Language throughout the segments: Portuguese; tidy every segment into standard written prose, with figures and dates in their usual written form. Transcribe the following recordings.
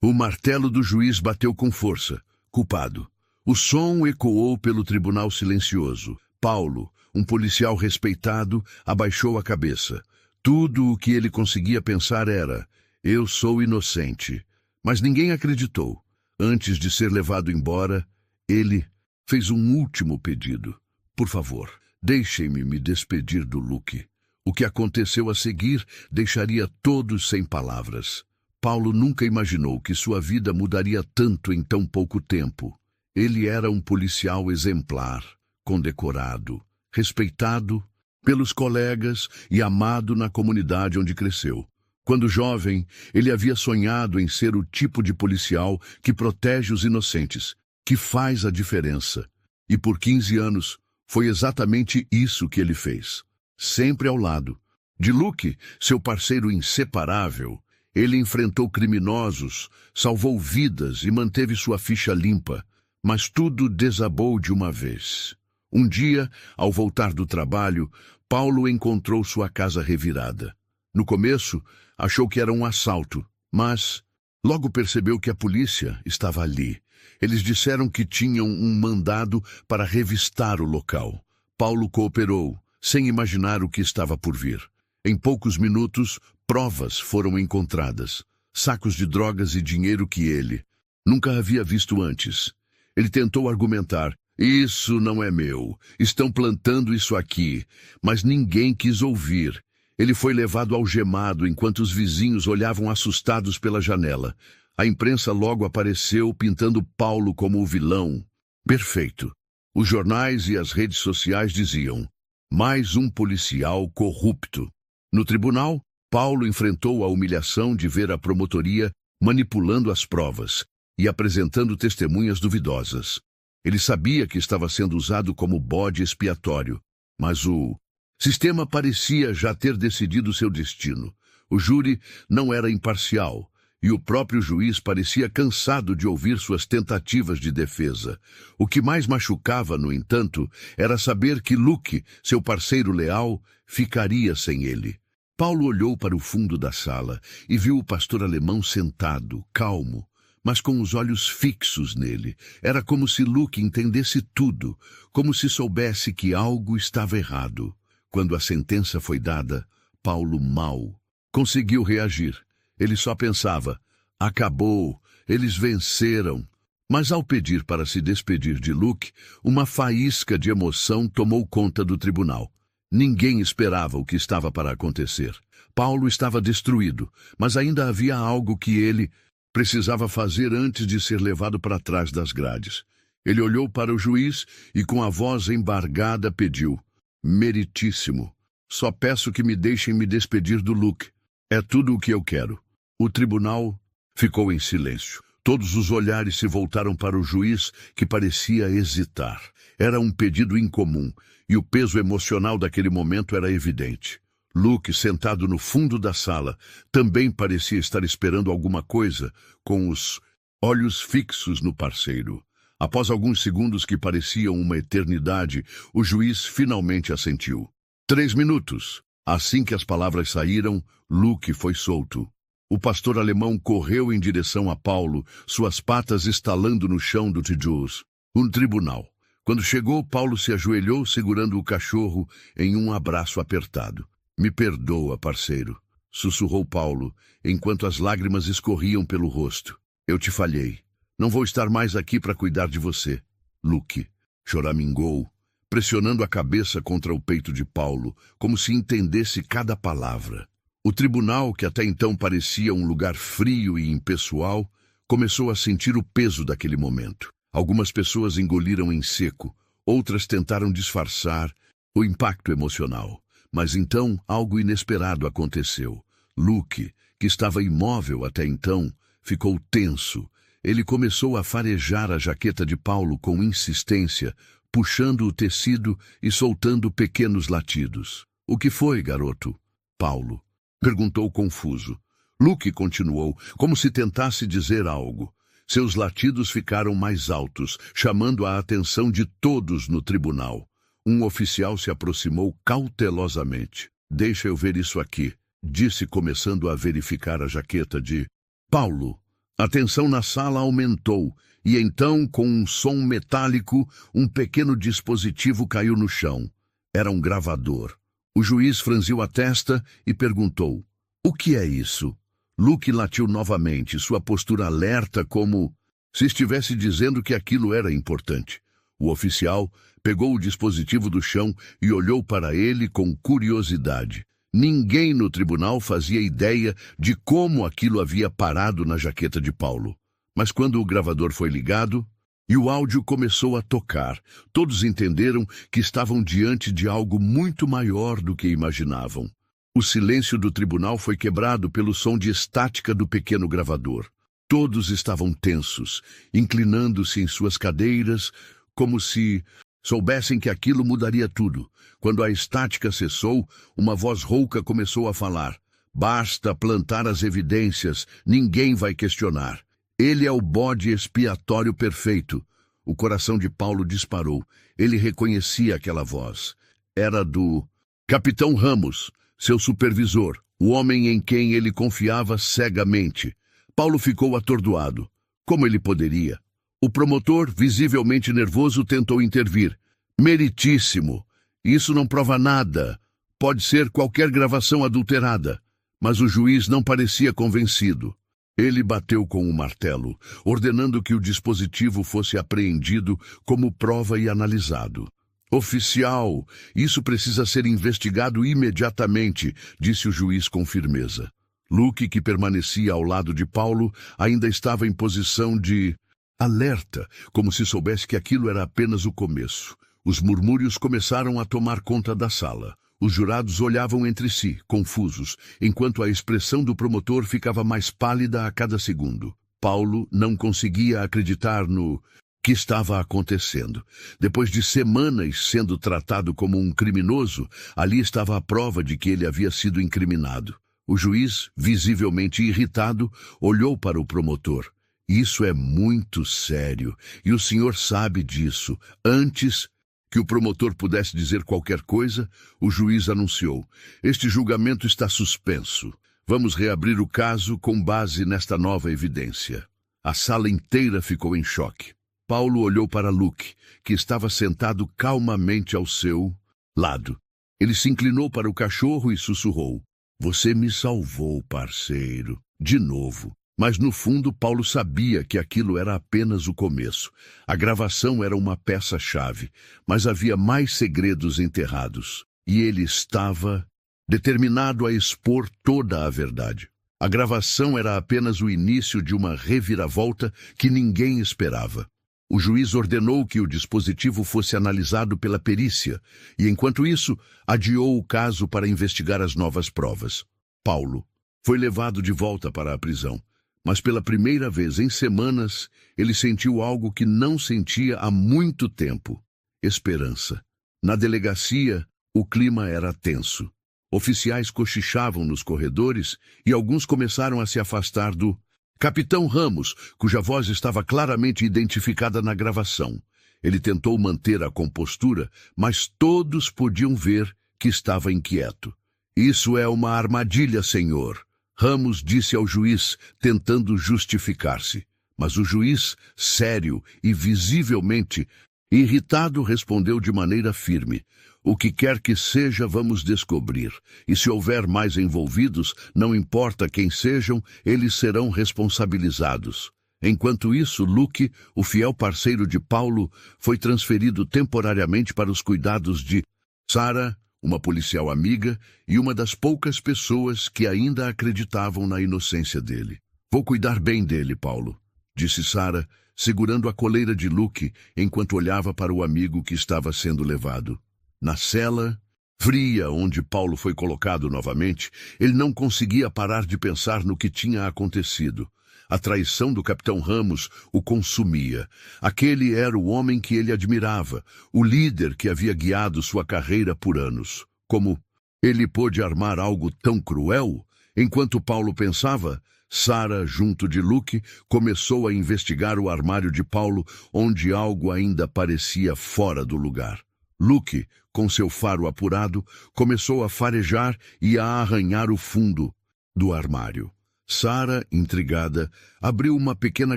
O martelo do juiz bateu com força. Culpado. O som ecoou pelo tribunal silencioso. Paulo, um policial respeitado, abaixou a cabeça. Tudo o que ele conseguia pensar era: eu sou inocente. Mas ninguém acreditou. Antes de ser levado embora, ele fez um último pedido. Por favor, deixem-me me despedir do Luke. O que aconteceu a seguir deixaria todos sem palavras. Paulo nunca imaginou que sua vida mudaria tanto em tão pouco tempo. Ele era um policial exemplar, condecorado, respeitado pelos colegas e amado na comunidade onde cresceu. Quando jovem, ele havia sonhado em ser o tipo de policial que protege os inocentes, que faz a diferença. E por 15 anos, foi exatamente isso que ele fez. Sempre ao lado de Luke, seu parceiro inseparável, ele enfrentou criminosos, salvou vidas e manteve sua ficha limpa. Mas tudo desabou de uma vez. Um dia, ao voltar do trabalho, Paulo encontrou sua casa revirada. No começo, achou que era um assalto, mas logo percebeu que a polícia estava ali. Eles disseram que tinham um mandado para revistar o local. Paulo cooperou, sem imaginar o que estava por vir. Em poucos minutos, provas foram encontradas. Sacos de drogas e dinheiro que ele nunca havia visto antes. Ele tentou argumentar: isso não é meu, estão plantando isso aqui. Mas ninguém quis ouvir. Ele foi levado algemado enquanto os vizinhos olhavam assustados pela janela. A imprensa logo apareceu pintando Paulo como o vilão. Perfeito. Os jornais e as redes sociais diziam: mais um policial corrupto. No tribunal, Paulo enfrentou a humilhação de ver a promotoria manipulando as provas e apresentando testemunhas duvidosas. Ele sabia que estava sendo usado como bode expiatório, mas o sistema parecia já ter decidido seu destino. O júri não era imparcial, e o próprio juiz parecia cansado de ouvir suas tentativas de defesa. O que mais machucava, no entanto, era saber que Luke, seu parceiro leal, ficaria sem ele. Paulo olhou para o fundo da sala e viu o pastor alemão sentado, calmo, mas com os olhos fixos nele. Era como se Luke entendesse tudo, como se soubesse que algo estava errado. Quando a sentença foi dada, Paulo mal conseguiu reagir. Ele só pensava: acabou, eles venceram. Mas ao pedir para se despedir de Luke, uma faísca de emoção tomou conta do tribunal. Ninguém esperava o que estava para acontecer. Paulo estava destruído, mas ainda havia algo que ele precisava fazer antes de ser levado para trás das grades. Ele olhou para o juiz e com a voz embargada pediu: meritíssimo, só peço que me deixem me despedir do Luke. É tudo o que eu quero. O tribunal ficou em silêncio. Todos os olhares se voltaram para o juiz, que parecia hesitar. Era um pedido incomum, e o peso emocional daquele momento era evidente. Luke, sentado no fundo da sala, também parecia estar esperando alguma coisa, com os olhos fixos no parceiro. Após alguns segundos que pareciam uma eternidade, o juiz finalmente assentiu. 3 minutos. Assim que as palavras saíram, Luke foi solto. O pastor alemão correu em direção a Paulo, suas patas estalando no chão do tijolo. Um tribunal. Quando chegou, Paulo se ajoelhou segurando o cachorro em um abraço apertado. Me perdoa, parceiro, sussurrou Paulo, enquanto as lágrimas escorriam pelo rosto. Eu te falhei. Não vou estar mais aqui para cuidar de você. Luke choramingou, pressionando a cabeça contra o peito de Paulo, como se entendesse cada palavra. O tribunal, que até então parecia um lugar frio e impessoal, começou a sentir o peso daquele momento. Algumas pessoas engoliram em seco, outras tentaram disfarçar o impacto emocional. Mas então algo inesperado aconteceu. Luke, que estava imóvel até então, ficou tenso. Ele começou a farejar a jaqueta de Paulo com insistência, puxando o tecido e soltando pequenos latidos. O que foi, garoto? Paulo perguntou confuso. Luke continuou, como se tentasse dizer algo. Seus latidos ficaram mais altos, chamando a atenção de todos no tribunal. Um oficial se aproximou cautelosamente. Deixa eu ver isso aqui, disse, começando a verificar a jaqueta de Paulo. A tensão na sala aumentou, e então, com um som metálico, um pequeno dispositivo caiu no chão. Era um gravador. O juiz franziu a testa e perguntou: "O que é isso?" Luke latiu novamente, sua postura alerta, como se estivesse dizendo que aquilo era importante. O oficial pegou o dispositivo do chão e olhou para ele com curiosidade. Ninguém no tribunal fazia ideia de como aquilo havia parado na jaqueta de Paulo. Mas quando o gravador foi ligado e o áudio começou a tocar, todos entenderam que estavam diante de algo muito maior do que imaginavam. O silêncio do tribunal foi quebrado pelo som de estática do pequeno gravador. Todos estavam tensos, inclinando-se em suas cadeiras, como se soubessem que aquilo mudaria tudo. Quando a estática cessou, uma voz rouca começou a falar: "Basta plantar as evidências, ninguém vai questionar. Ele é o bode expiatório perfeito." O coração de Paulo disparou. Ele reconhecia aquela voz. Era do Capitão Ramos, seu supervisor, o homem em quem ele confiava cegamente. Paulo ficou atordoado. Como ele poderia? O promotor, visivelmente nervoso, tentou intervir. "Meritíssimo. Isso não prova nada. Pode ser qualquer gravação adulterada." Mas o juiz não parecia convencido. Ele bateu com o martelo, ordenando que o dispositivo fosse apreendido como prova e analisado. "Oficial, isso precisa ser investigado imediatamente", disse o juiz com firmeza. Luke, que permanecia ao lado de Paulo, ainda estava em posição de alerta, como se soubesse que aquilo era apenas o começo. Os murmúrios começaram a tomar conta da sala. Os jurados olhavam entre si, confusos, enquanto a expressão do promotor ficava mais pálida a cada segundo. Paulo não conseguia acreditar no que estava acontecendo. Depois de semanas sendo tratado como um criminoso, ali estava a prova de que ele havia sido incriminado. O juiz, visivelmente irritado, olhou para o promotor. "Isso é muito sério, e o senhor sabe disso." Antes que o promotor pudesse dizer qualquer coisa, o juiz anunciou: "Este julgamento está suspenso. Vamos reabrir o caso com base nesta nova evidência." A sala inteira ficou em choque. Paulo olhou para Luke, que estava sentado calmamente ao seu lado. Ele se inclinou para o cachorro e sussurrou: "Você me salvou, parceiro." De novo. Mas no fundo, Paulo sabia que aquilo era apenas o começo. A gravação era uma peça-chave, mas havia mais segredos enterrados. E ele estava determinado a expor toda a verdade. A gravação era apenas o início de uma reviravolta que ninguém esperava. O juiz ordenou que o dispositivo fosse analisado pela perícia, e enquanto isso, adiou o caso para investigar as novas provas. Paulo foi levado de volta para a prisão. Mas pela primeira vez em semanas, ele sentiu algo que não sentia há muito tempo: esperança. Na delegacia, o clima era tenso. Oficiais cochichavam nos corredores e alguns começaram a se afastar do Capitão Ramos, cuja voz estava claramente identificada na gravação. Ele tentou manter a compostura, mas todos podiam ver que estava inquieto. "Isso é uma armadilha, senhor," Ramos disse ao juiz, tentando justificar-se. Mas o juiz, sério e visivelmente irritado, respondeu de maneira firme: "O que quer que seja, vamos descobrir. E se houver mais envolvidos, não importa quem sejam, eles serão responsabilizados." Enquanto isso, Luke, o fiel parceiro de Paulo, foi transferido temporariamente para os cuidados de Sarah, uma policial amiga e uma das poucas pessoas que ainda acreditavam na inocência dele. "Vou cuidar bem dele, Paulo," disse Sarah, segurando a coleira de Luke enquanto olhava para o amigo que estava sendo levado. Na cela fria onde Paulo foi colocado novamente, ele não conseguia parar de pensar no que tinha acontecido. A traição do Capitão Ramos o consumia. Aquele era o homem que ele admirava, o líder que havia guiado sua carreira por anos. Como ele pôde armar algo tão cruel? Enquanto Paulo pensava, Sarah, junto de Luke, começou a investigar o armário de Paulo, onde algo ainda parecia fora do lugar. Luke, com seu faro apurado, começou a farejar e a arranhar o fundo do armário. Sara, intrigada, abriu uma pequena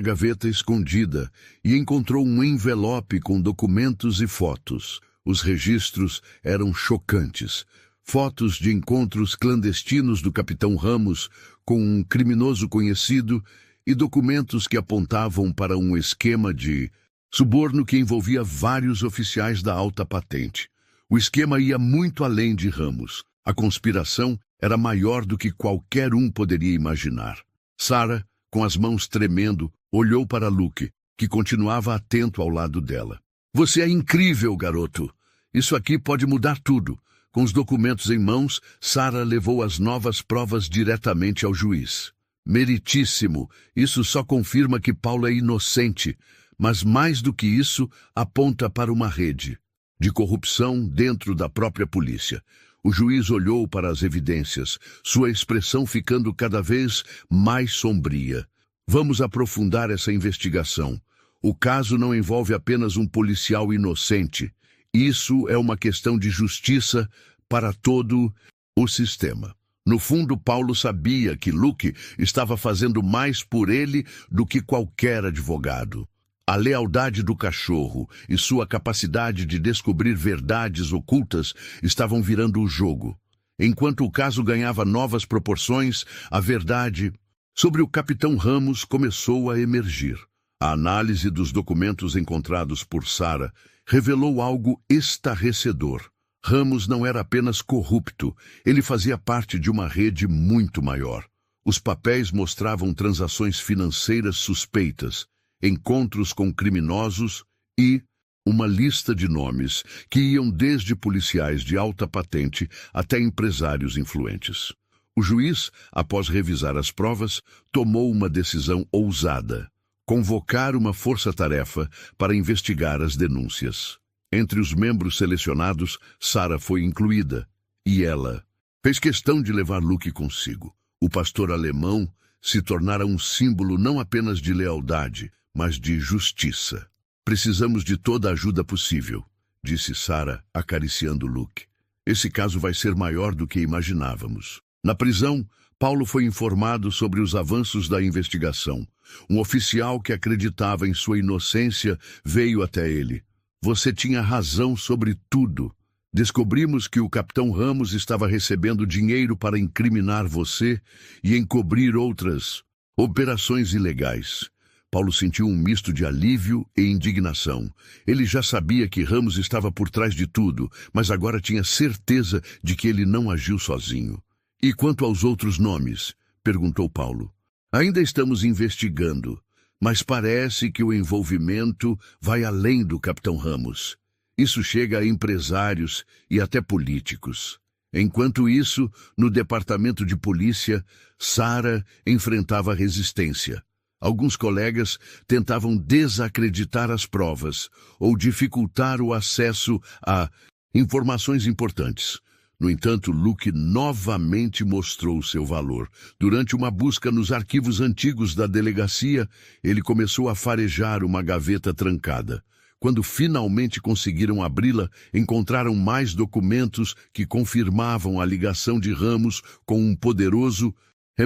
gaveta escondida e encontrou um envelope com documentos e fotos. Os registros eram chocantes. Fotos de encontros clandestinos do capitão Ramos com um criminoso conhecido e documentos que apontavam para um esquema de suborno que envolvia vários oficiais da alta patente. O esquema ia muito além de Ramos. A conspiração era maior do que qualquer um poderia imaginar. Sara, com as mãos tremendo, olhou para Luke, que continuava atento ao lado dela. Você é incrível, garoto. Isso aqui pode mudar tudo. Com os documentos em mãos, Sara levou as novas provas diretamente ao juiz. Meritíssimo. Isso só confirma que Paulo é inocente, mas mais do que isso, aponta para uma rede de corrupção dentro da própria polícia. O juiz olhou para as evidências, sua expressão ficando cada vez mais sombria. Vamos aprofundar essa investigação. O caso não envolve apenas um policial inocente. Isso é uma questão de justiça para todo o sistema. No fundo, Paulo sabia que Luke estava fazendo mais por ele do que qualquer advogado. A lealdade do cachorro e sua capacidade de descobrir verdades ocultas estavam virando o jogo. Enquanto o caso ganhava novas proporções, a verdade sobre o capitão Ramos começou a emergir. A análise dos documentos encontrados por Sara revelou algo estarrecedor. Ramos não era apenas corrupto, ele fazia parte de uma rede muito maior. Os papéis mostravam transações financeiras suspeitas, encontros com criminosos e uma lista de nomes que iam desde policiais de alta patente até empresários influentes. O juiz, após revisar as provas, tomou uma decisão ousada: convocar uma força-tarefa para investigar as denúncias. Entre os membros selecionados, Sara foi incluída, e ela fez questão de levar Luke consigo. O pastor alemão se tornara um símbolo não apenas de lealdade, mas de justiça. Precisamos de toda a ajuda possível, disse Sara, acariciando Luke. Esse caso vai ser maior do que imaginávamos. Na prisão, Paulo foi informado sobre os avanços da investigação. Um oficial que acreditava em sua inocência veio até ele. Você tinha razão sobre tudo. Descobrimos que o capitão Ramos estava recebendo dinheiro para incriminar você e encobrir outras operações ilegais. Paulo sentiu um misto de alívio e indignação. Ele já sabia que Ramos estava por trás de tudo, mas agora tinha certeza de que ele não agiu sozinho. E quanto aos outros nomes? Perguntou Paulo. Ainda estamos investigando, mas parece que o envolvimento vai além do capitão Ramos. Isso chega a empresários e até políticos. Enquanto isso, no departamento de polícia, Sara enfrentava resistência. Alguns colegas tentavam desacreditar as provas ou dificultar o acesso a informações importantes. No entanto, Luke novamente mostrou seu valor. Durante uma busca nos arquivos antigos da delegacia, ele começou a farejar uma gaveta trancada. Quando finalmente conseguiram abri-la, encontraram mais documentos que confirmavam a ligação de Ramos com um poderoso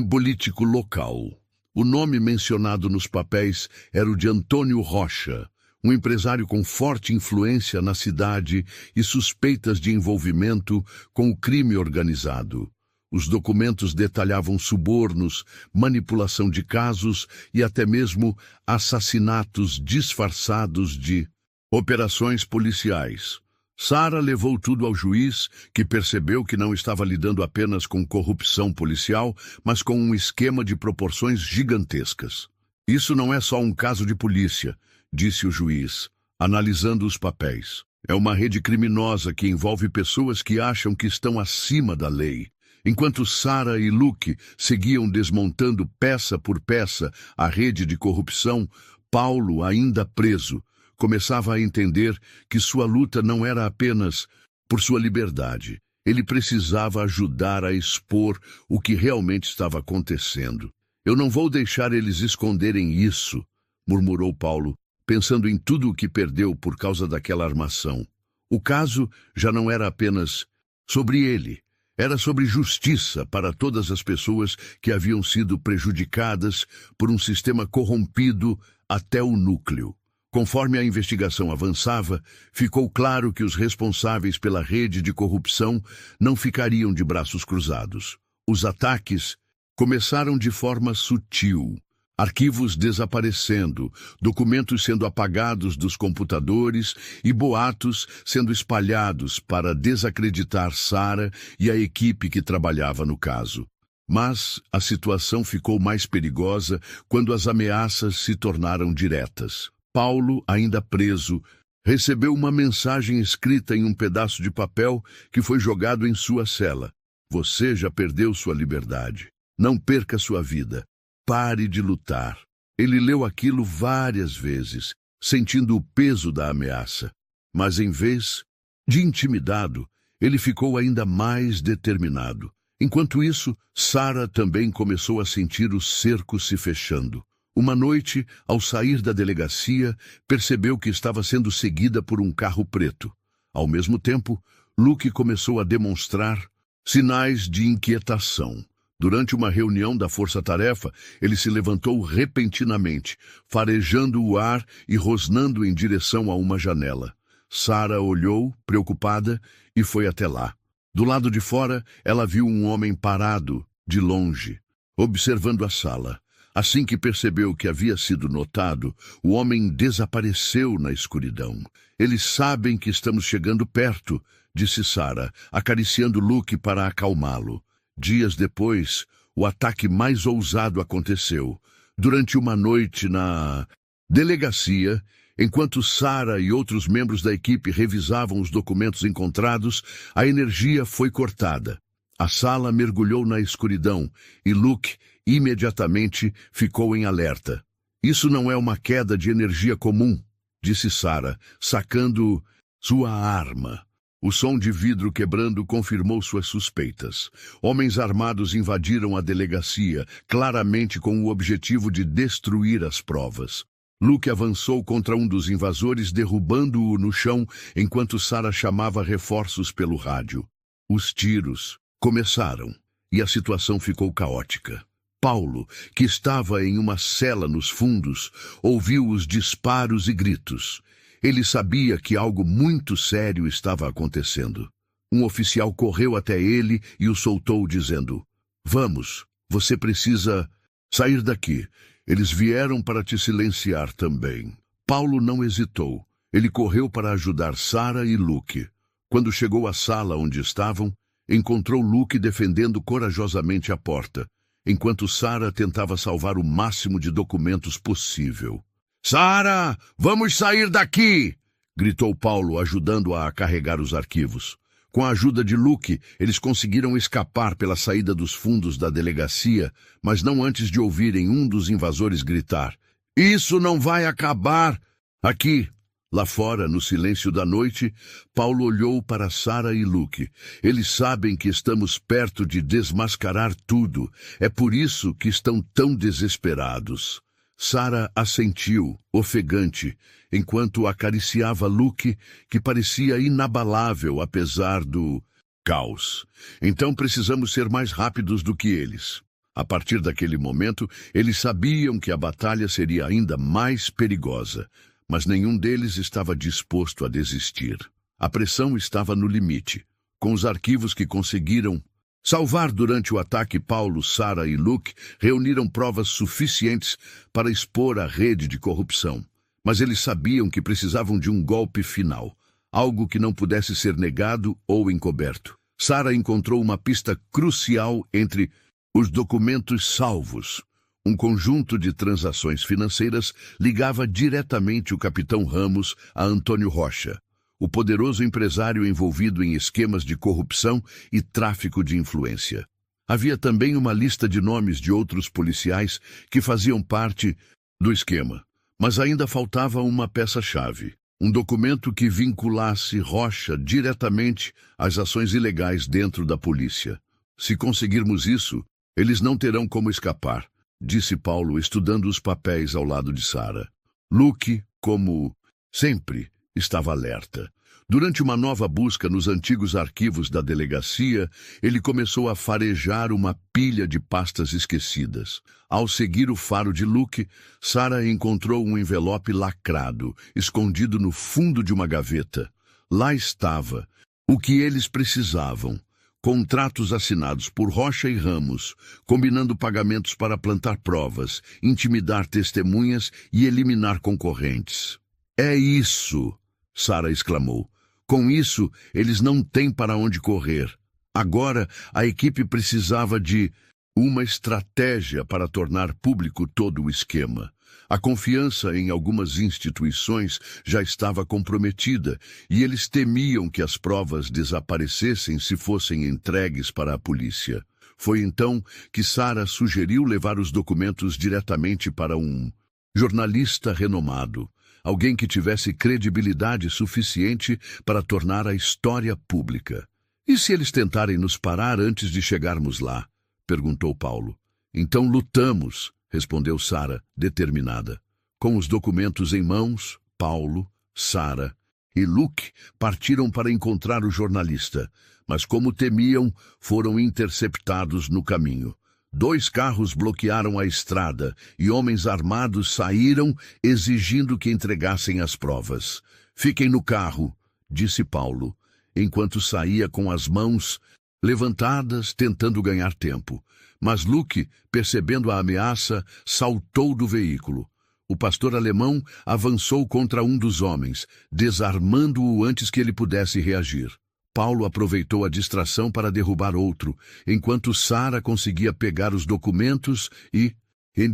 político local. O nome mencionado nos papéis era o de Antônio Rocha, um empresário com forte influência na cidade e suspeitas de envolvimento com o crime organizado. Os documentos detalhavam subornos, manipulação de casos e até mesmo assassinatos disfarçados de operações policiais. Sara levou tudo ao juiz, que percebeu que não estava lidando apenas com corrupção policial, mas com um esquema de proporções gigantescas. Isso não é só um caso de polícia, disse o juiz, analisando os papéis. É uma rede criminosa que envolve pessoas que acham que estão acima da lei. Enquanto Sara e Luke seguiam desmontando peça por peça a rede de corrupção, Paulo, ainda preso, começava a entender que sua luta não era apenas por sua liberdade. Ele precisava ajudar a expor o que realmente estava acontecendo. Eu não vou deixar eles esconderem isso, murmurou Paulo, pensando em tudo o que perdeu por causa daquela armação. O caso já não era apenas sobre ele. Era sobre justiça para todas as pessoas que haviam sido prejudicadas por um sistema corrompido até o núcleo. Conforme a investigação avançava, ficou claro que os responsáveis pela rede de corrupção não ficariam de braços cruzados. Os ataques começaram de forma sutil. Arquivos desaparecendo, documentos sendo apagados dos computadores e boatos sendo espalhados para desacreditar Sarah e a equipe que trabalhava no caso. Mas a situação ficou mais perigosa quando as ameaças se tornaram diretas. Paulo, ainda preso, recebeu uma mensagem escrita em um pedaço de papel que foi jogado em sua cela. Você já perdeu sua liberdade. Não perca sua vida. Pare de lutar. Ele leu aquilo várias vezes, sentindo o peso da ameaça. Mas em vez de intimidado, ele ficou ainda mais determinado. Enquanto isso, Sarah também começou a sentir o cerco se fechando. Uma noite, ao sair da delegacia, percebeu que estava sendo seguida por um carro preto. Ao mesmo tempo, Luke começou a demonstrar sinais de inquietação. Durante uma reunião da força-tarefa, ele se levantou repentinamente, farejando o ar e rosnando em direção a uma janela. Sarah olhou, preocupada, e foi até lá. Do lado de fora, ela viu um homem parado, de longe, observando a sala. Assim que percebeu que havia sido notado, o homem desapareceu na escuridão. Eles sabem que estamos chegando perto, disse Sarah, acariciando Luke para acalmá-lo. Dias depois, o ataque mais ousado aconteceu. Durante uma noite na delegacia, enquanto Sarah e outros membros da equipe revisavam os documentos encontrados, a energia foi cortada. A sala mergulhou na escuridão e Luke imediatamente ficou em alerta. Isso não é uma queda de energia comum, disse Sarah, sacando sua arma. O som de vidro quebrando confirmou suas suspeitas. Homens armados invadiram a delegacia, claramente com o objetivo de destruir as provas. Luke avançou contra um dos invasores, derrubando-o no chão, enquanto Sarah chamava reforços pelo rádio. Os tiros começaram, e a situação ficou caótica. Paulo, que estava em uma cela nos fundos, ouviu os disparos e gritos. Ele sabia que algo muito sério estava acontecendo. Um oficial correu até ele e o soltou, dizendo: "Vamos, você precisa sair daqui. Eles vieram para te silenciar também." Paulo não hesitou. Ele correu para ajudar Sarah e Luke. Quando chegou à sala onde estavam, encontrou Luke defendendo corajosamente a porta, enquanto Sarah tentava salvar o máximo de documentos possível. "Sarah, vamos sair daqui!" gritou Paulo, ajudando-a a carregar os arquivos. Com a ajuda de Luke, eles conseguiram escapar pela saída dos fundos da delegacia, mas não antes de ouvirem um dos invasores gritar: "Isso não vai acabar aqui!" Lá fora, no silêncio da noite, Paulo olhou para Sarah e Luke. Eles sabem que estamos perto de desmascarar tudo. É por isso que estão tão desesperados. Sarah assentiu, ofegante, enquanto acariciava Luke, que parecia inabalável apesar do caos. "Então precisamos ser mais rápidos do que eles." A partir daquele momento, eles sabiam que a batalha seria ainda mais perigosa, mas nenhum deles estava disposto a desistir. A pressão estava no limite. Com os arquivos que conseguiram salvar durante o ataque, Paulo, Sarah e Luke reuniram provas suficientes para expor a rede de corrupção. Mas eles sabiam que precisavam de um golpe final, algo que não pudesse ser negado ou encoberto. Sarah encontrou uma pista crucial entre os documentos salvos. Um conjunto de transações financeiras ligava diretamente o capitão Ramos a Antônio Rocha, o poderoso empresário envolvido em esquemas de corrupção e tráfico de influência. Havia também uma lista de nomes de outros policiais que faziam parte do esquema, mas ainda faltava uma peça-chave, um documento que vinculasse Rocha diretamente às ações ilegais dentro da polícia. "Se conseguirmos isso, eles não terão como escapar", disse Paulo, estudando os papéis ao lado de Sarah. Luke, como sempre, estava alerta. Durante uma nova busca nos antigos arquivos da delegacia, ele começou a farejar uma pilha de pastas esquecidas. Ao seguir o faro de Luke, Sarah encontrou um envelope lacrado, escondido no fundo de uma gaveta. Lá estava o que eles precisavam: contratos assinados por Rocha e Ramos, combinando pagamentos para plantar provas, intimidar testemunhas e eliminar concorrentes. "É isso!" Sarah exclamou. "Com isso, eles não têm para onde correr." Agora, a equipe precisava de uma estratégia para tornar público todo o esquema. A confiança em algumas instituições já estava comprometida e eles temiam que as provas desaparecessem se fossem entregues para a polícia. Foi então que Sarah sugeriu levar os documentos diretamente para um jornalista renomado, alguém que tivesse credibilidade suficiente para tornar a história pública. "E se eles tentarem nos parar antes de chegarmos lá?" perguntou Paulo. "Então lutamos", respondeu Sarah, determinada. Com os documentos em mãos, Paulo, Sarah e Luke partiram para encontrar o jornalista, mas como temiam, foram interceptados no caminho. 2 carros bloquearam a estrada e homens armados saíram exigindo que entregassem as provas. "Fiquem no carro", disse Paulo, enquanto saía com as mãos levantadas, tentando ganhar tempo. Mas Luke, percebendo a ameaça, saltou do veículo. O pastor alemão avançou contra um dos homens, desarmando-o antes que ele pudesse reagir. Paulo aproveitou a distração para derrubar outro, enquanto Sarah conseguia pegar os documentos e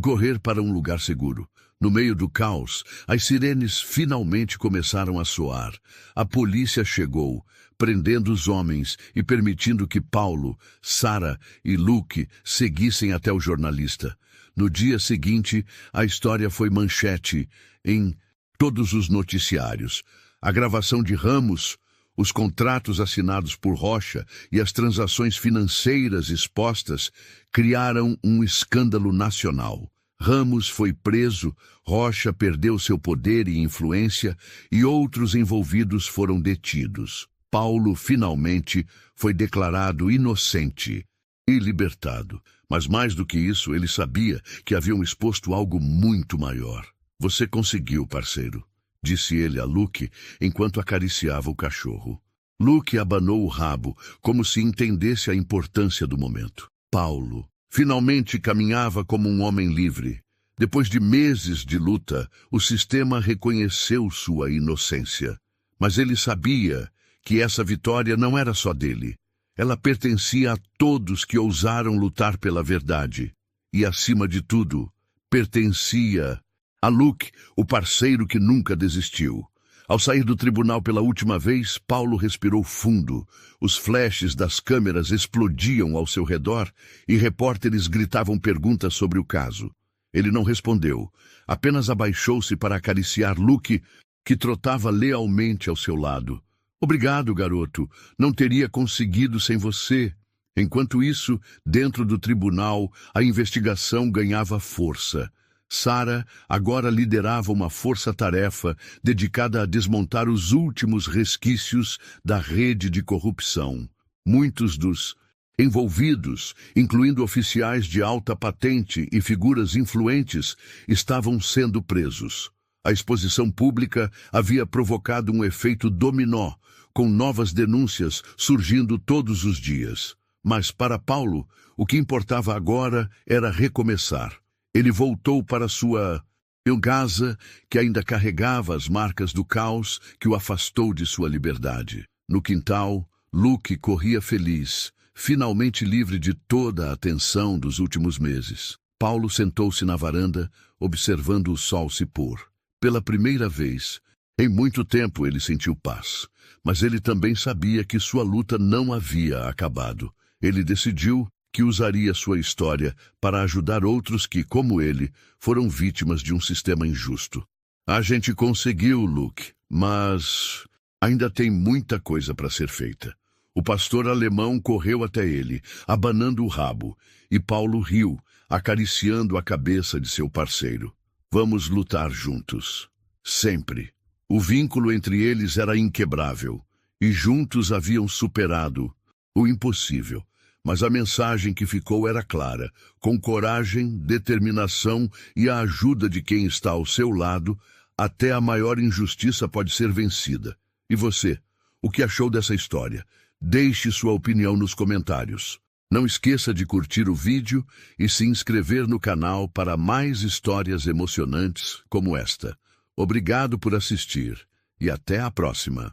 correr para um lugar seguro. No meio do caos, as sirenes finalmente começaram a soar. A polícia chegou, prendendo os homens e permitindo que Paulo, Sarah e Luke seguissem até o jornalista. No dia seguinte, a história foi manchete em todos os noticiários. A gravação de Ramos, os contratos assinados por Rocha e as transações financeiras expostas criaram um escândalo nacional. Ramos foi preso, Rocha perdeu seu poder e influência e outros envolvidos foram detidos. Paulo finalmente foi declarado inocente e libertado. Mas mais do que isso, ele sabia que haviam exposto algo muito maior. "Você conseguiu, parceiro", disse ele a Luke enquanto acariciava o cachorro. Luke abanou o rabo, como se entendesse a importância do momento. Paulo finalmente caminhava como um homem livre. Depois de meses de luta, o sistema reconheceu sua inocência. Mas ele sabia que essa vitória não era só dele. Ela pertencia a todos que ousaram lutar pela verdade. E, acima de tudo, pertencia a Luke, o parceiro que nunca desistiu. Ao sair do tribunal pela última vez, Paulo respirou fundo. Os flashes das câmeras explodiam ao seu redor e repórteres gritavam perguntas sobre o caso. Ele não respondeu, apenas abaixou-se para acariciar Luke, que trotava lealmente ao seu lado. "Obrigado, garoto. Não teria conseguido sem você." Enquanto isso, dentro do tribunal, a investigação ganhava força. Sarah agora liderava uma força-tarefa dedicada a desmontar os últimos resquícios da rede de corrupção. Muitos dos envolvidos, incluindo oficiais de alta patente e figuras influentes, estavam sendo presos. A exposição pública havia provocado um efeito dominó, com novas denúncias surgindo todos os dias. Mas para Paulo, o que importava agora era recomeçar. Ele voltou para sua casa, que ainda carregava as marcas do caos que o afastou de sua liberdade. No quintal, Luke corria feliz, finalmente livre de toda a tensão dos últimos meses. Paulo sentou-se na varanda, observando o sol se pôr. Pela primeira vez, em muito tempo ele sentiu paz, mas ele também sabia que sua luta não havia acabado. Ele decidiu que usaria sua história para ajudar outros que, como ele, foram vítimas de um sistema injusto. "A gente conseguiu, Luke, mas ainda tem muita coisa para ser feita." O pastor alemão correu até ele, abanando o rabo, e Paulo riu, acariciando a cabeça de seu parceiro. "Vamos lutar juntos. Sempre." O vínculo entre eles era inquebrável, e juntos haviam superado o impossível. Mas a mensagem que ficou era clara: com coragem, determinação e a ajuda de quem está ao seu lado, até a maior injustiça pode ser vencida. E você? O que achou dessa história? Deixe sua opinião nos comentários. Não esqueça de curtir o vídeo e se inscrever no canal para mais histórias emocionantes como esta. Obrigado por assistir e até a próxima.